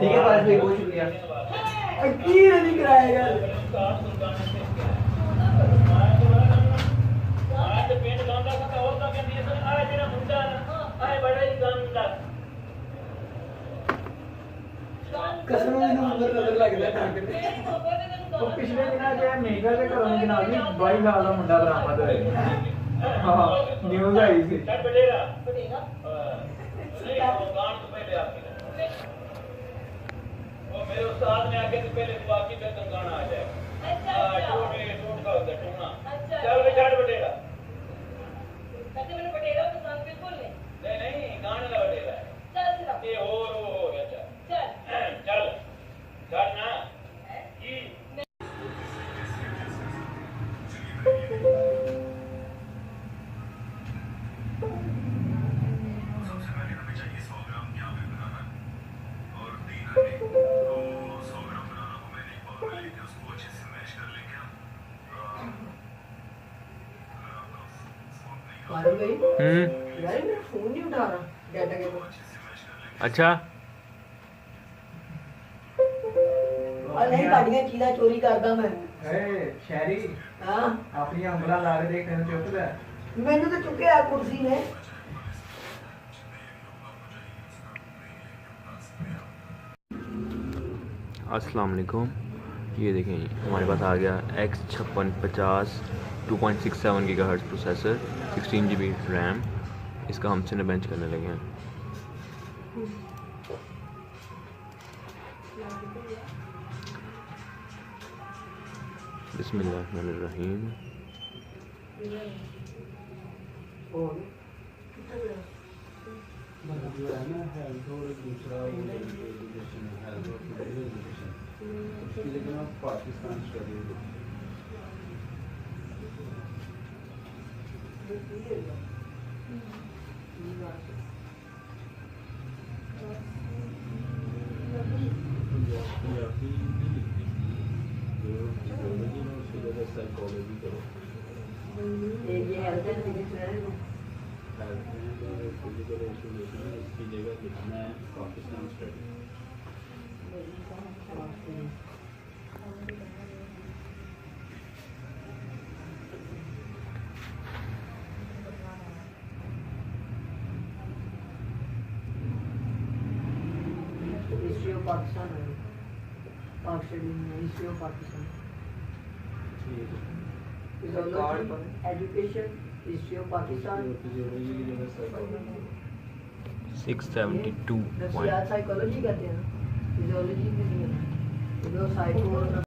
ठीक है पास भाई, बहुत शुक्रिया। नहीं कराया यार। कसम में नंबर नजर लगदा है। वो पिछले दिनों जो मेगा के घरों गिना दी 22 साल का मुंडा बरामद होया। हां न्यूज़ आई थी। वो मेरे उस्ताद ने आके पहले बाकी पे गाना आ जाएगा। अच्छा टूट का होता टूना। चल बे छाड़ बटेरा। कहते मैंने बटेरा तो गाना बिल्कुल नहीं। नहीं गाने का बटेरा है। चल सिरा। ये हो गया चल। चल चल ना। की सबसे पहले हमें चाहिए 100 ग्राम यहाँ पे बनाना और 3 अंडे तो 100 ग्राम बनाना को मैंने एक बाउल में लेके उसको अच्छे से मैश कर लेंगे हम। पारुल भाई यार मेरा फोन नहीं उठा रहा डाटा के तो अच्छा और नहीं गाड़ियां चीला चोरी करदा मैं ए शहरी हां अपनी अंगला ला के देख तैਨੂੰ चुकदा मैंने तो चुके आ कुर्सी ने। अस्सलाम वालेकुम। ये देखें हमारे पास आ गया X5650 2.67 gigahertz processor 16 GB RAM. इसका हम सिनेबेंच करने लगे हैं। बिस्मिल्लाहिर्रहमानिर्रहीम। जो है ना हेल्थ और दूसरा एजुकेशन हेल्थ और फिजिकल एजुकेशन उसके लिए आप पाकिस्तान स्टडी साइकोलॉजी करो फिजिकल एजुकेशन है इसकी जगह लिखना है Pakistan study. History of Pakistan है history of Pakistan education history of Pakistan 672 psychology कहते हैं फिजियोलॉजी में नहीं है।